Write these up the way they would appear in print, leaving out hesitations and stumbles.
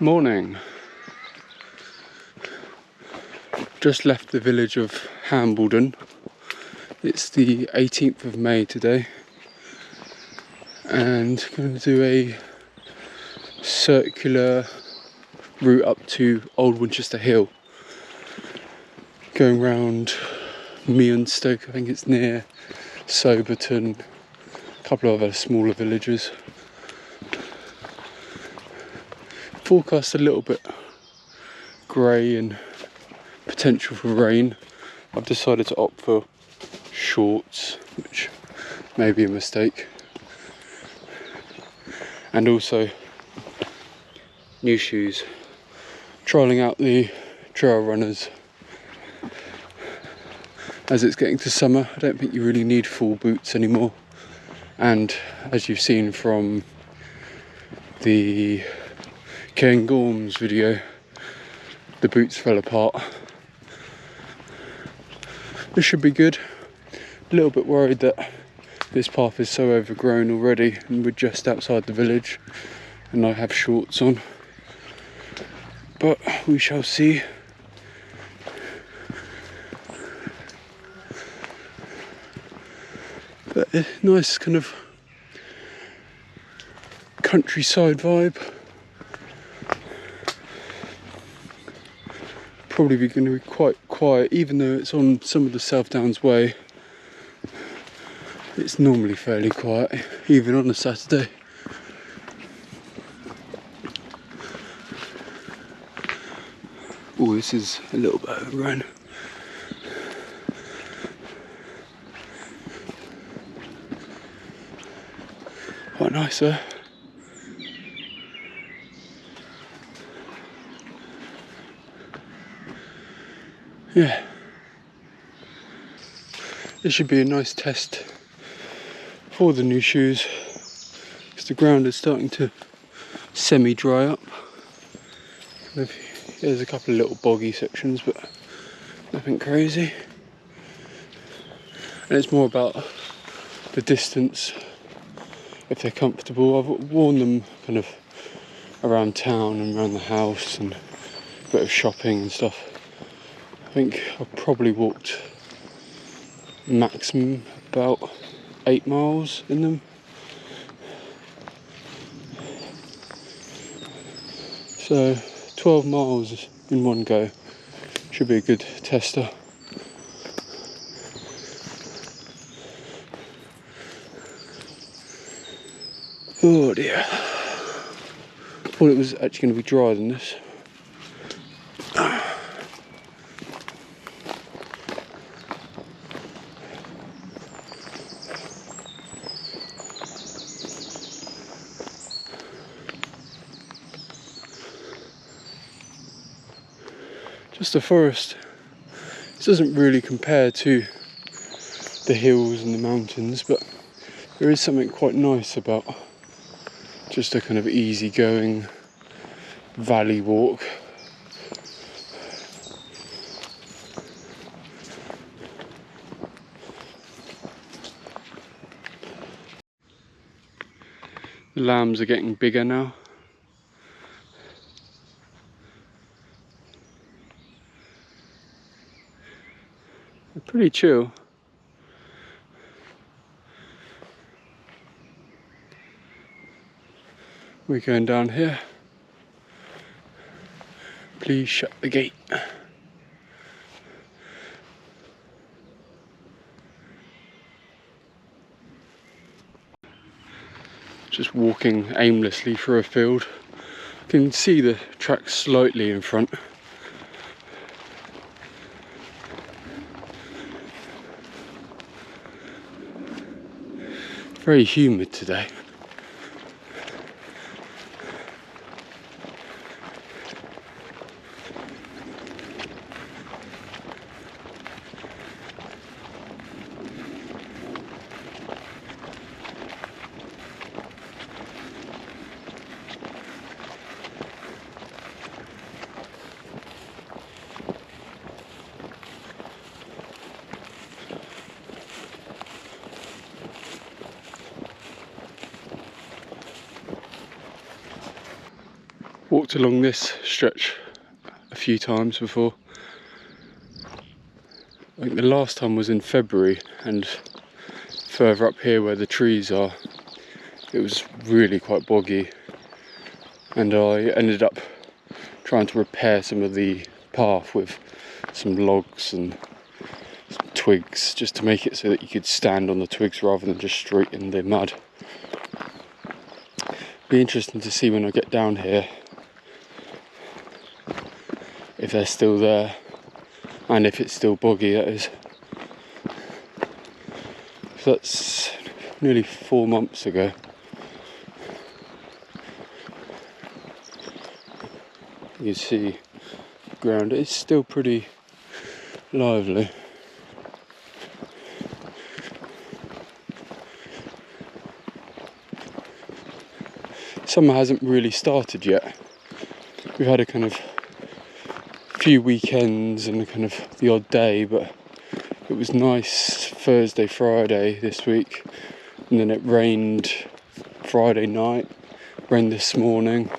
Morning. Just left the village of Hambledon. It's the 18th of May today, and going to do a circular route up to Old Winchester Hill, going round Meonstoke. I think it's near Soberton, a couple of other smaller villages. Forecast a little bit grey and potential for rain. I've decided to opt for shorts, which may be a mistake, and also new shoes. Trialling out the trail runners. As it's getting to summer, I don't think you really need full boots anymore, and as you've seen from the Cairngorms video, the boots fell apart. This should be good. A little bit worried that this path is so overgrown already, and we're just outside the village and I have shorts on, but we shall see. But a nice kind of countryside vibe. Probably going to be quite quiet, even though it's on some of the South Downs Way. It's normally fairly quiet, even on a Saturday. Oh, this is a little bit overgrown. Quite nice there. Yeah, this should be a nice test for the new shoes, because the ground is starting to semi-dry up. There's a couple of little boggy sections, but nothing crazy. And it's more about the distance, if they're comfortable. I've worn them kind of around town and around the house and a bit of shopping and stuff. I think I've probably walked maximum about 8 miles in them. So 12 miles in one go should be a good tester. Oh dear. I thought it was actually going to be drier than this. Just a forest. This doesn't really compare to the hills and the mountains, but there is something quite nice about just a kind of easy-going valley walk. The lambs are getting bigger now. They're pretty chill. We're going down here. Please shut the gate. Just walking aimlessly through a field. I can see the tracks slightly in front. Very humid today. walked along this stretch a few times before. I think the last time was in February, and further up here where the trees are, it was really quite boggy, and I ended up trying to repair some of the path with some logs and some twigs, just to make it so that you could stand on the twigs rather than just straight in the mud. Be interesting to see when I get down here if they're still there, and if it's still boggy, that is. So that's nearly 4 months ago. You can see the ground is still pretty lively. Summer hasn't really started yet. We've had a kind of few weekends and a kind of the odd day, but it was nice Thursday, Friday this week, and then it rained Friday night, rained this morning.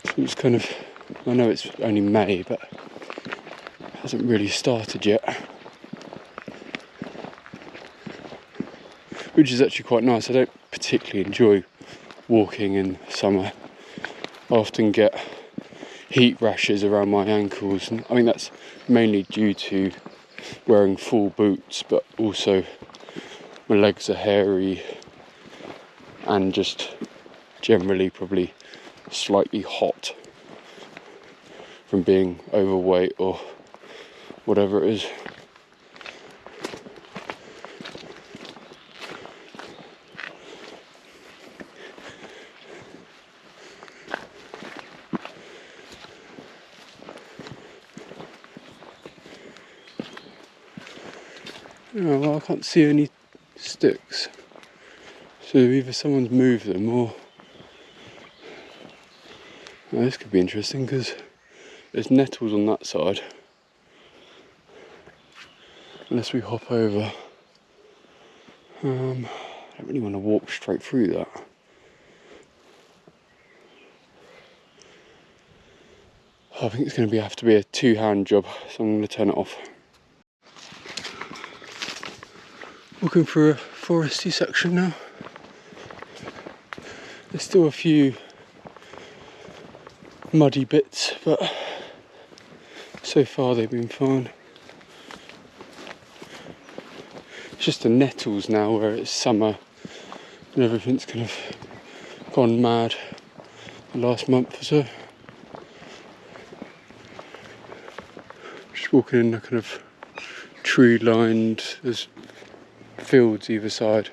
So it was kind of, I know it's only May, but it hasn't really started yet. Which is actually quite nice. I don't particularly enjoy walking in summer. I often get heat rashes around my ankles, and I think that's mainly due to wearing full boots, but also my legs are hairy and just generally probably slightly hot from being overweight or whatever it is. Oh, well, I can't see any sticks, so either someone's moved them or... Oh, this could be interesting because there's nettles on that side. Unless we hop over. I don't really want to walk straight through that. I think it's going to have to be a two-hand job, so I'm going to turn it off. Walking through a foresty section now. There's still a few muddy bits, but so far they've been fine. It's just the nettles now where it's summer and everything's kind of gone mad the last month or so. Just walking in a kind of tree-lined, there's fields either side.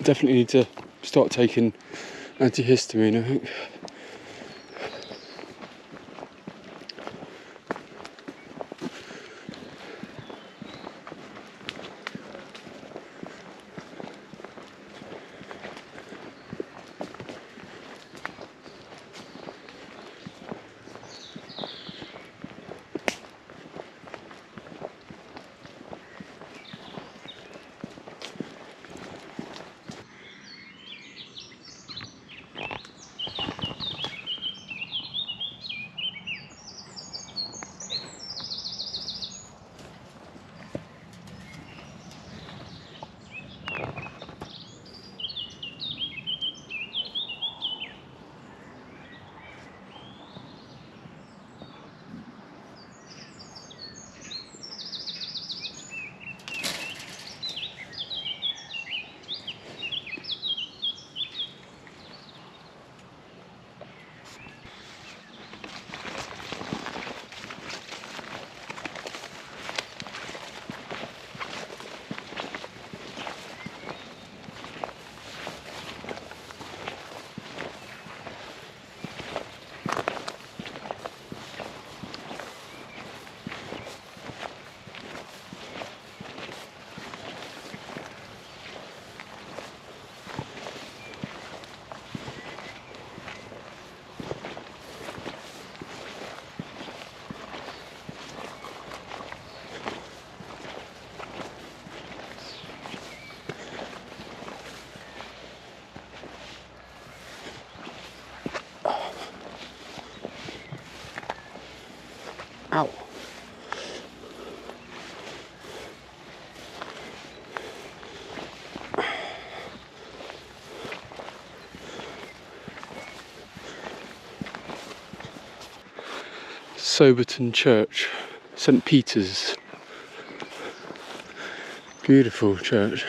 Definitely need to start taking antihistamine, I think. Soberton Church, St. Peter's. Beautiful church.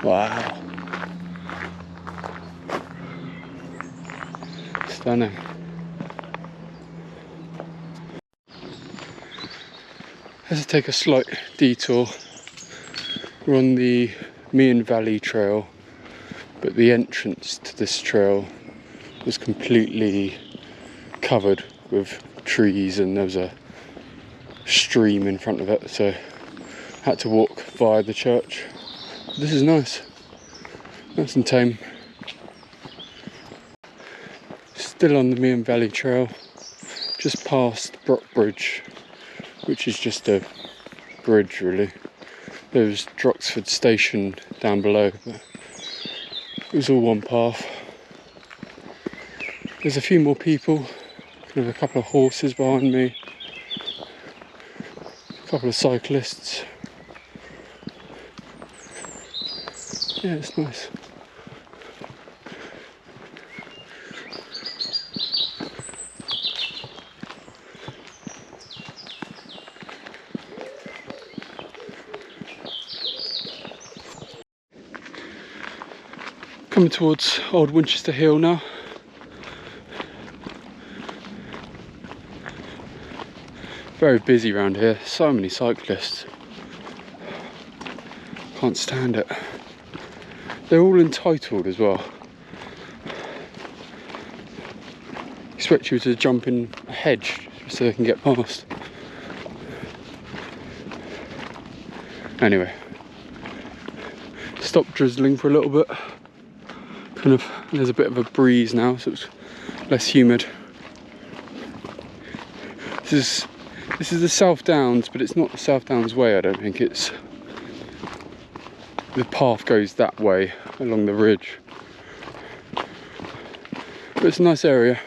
Wow. Stunning. Let's take a slight detour. We're on the Meon Valley Trail, but the entrance to this trail was completely covered with trees and there was a stream in front of it, so I had to walk via the church. This is nice and tame. Still on the Meon Valley Trail, just past Brock Bridge, which is just a bridge really. There's Droxford Station down below, but it was all one path. There's a few more people, kind of a couple of horses behind me, a couple of cyclists. Yeah, it's nice. Coming towards Old Winchester Hill now. Very busy around here, so many cyclists. Can't stand it. They're all entitled as well. Expect you to jump in a hedge so they can get past. Anyway, stopped drizzling for a little bit. Kind of, there's a bit of a breeze now, so it's less humid. This is the South Downs, but it's not the South Downs way. I don't think it's. The path goes that way along the ridge, but it's a nice area.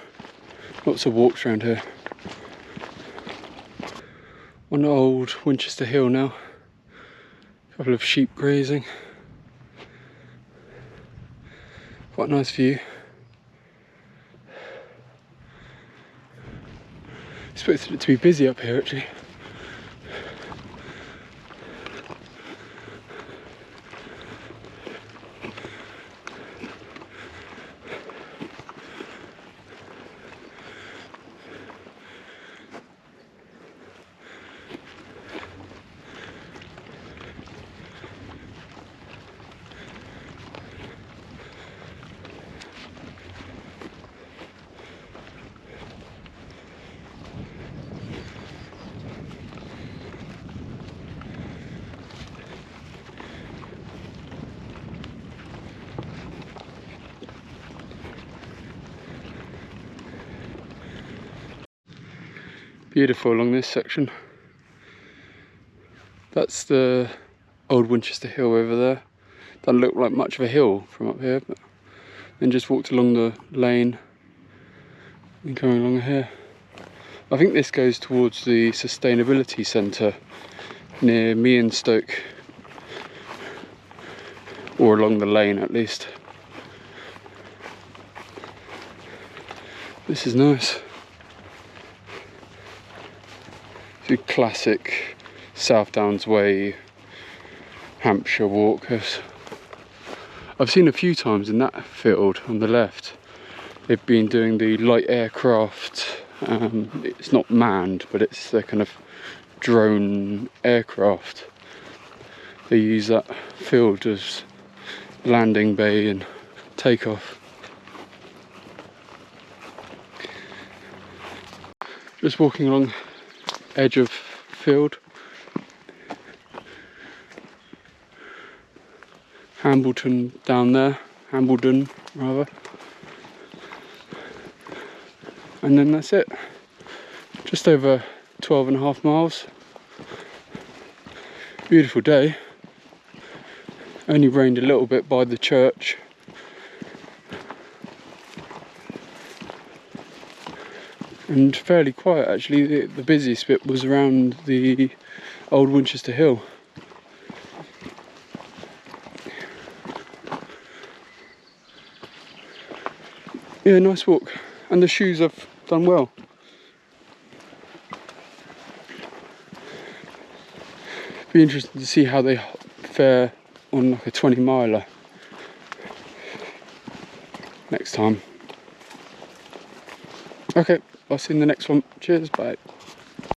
Lots of walks around here. On Old Winchester Hill now. A couple of sheep grazing. Quite a nice view. Expected it to be busy up here actually. Beautiful along this section. That's the Old Winchester Hill over there. Doesn't look like much of a hill from up here, but then just walked along the lane and coming along here. I think this goes towards the Sustainability Centre near Meonstoke, or along the lane at least. This is nice. It's a classic South Downs Way Hampshire walk. I've seen a few times in that field on the left. They've been doing the light aircraft It's not manned, but it's their kind of drone aircraft. They use that field as landing bay and takeoff. Just walking along edge of field. Hambleton down there, Hambledon rather. And then that's it. Just over 12.5 miles. Beautiful day. Only rained a little bit by the church. And fairly quiet actually. The busiest bit was around the old Winchester Hill. Yeah, nice walk. And the shoes have done well. Be interesting to see how they fare on like a 20 miler next time. Okay, I'll see you in the next one. Cheers, bye.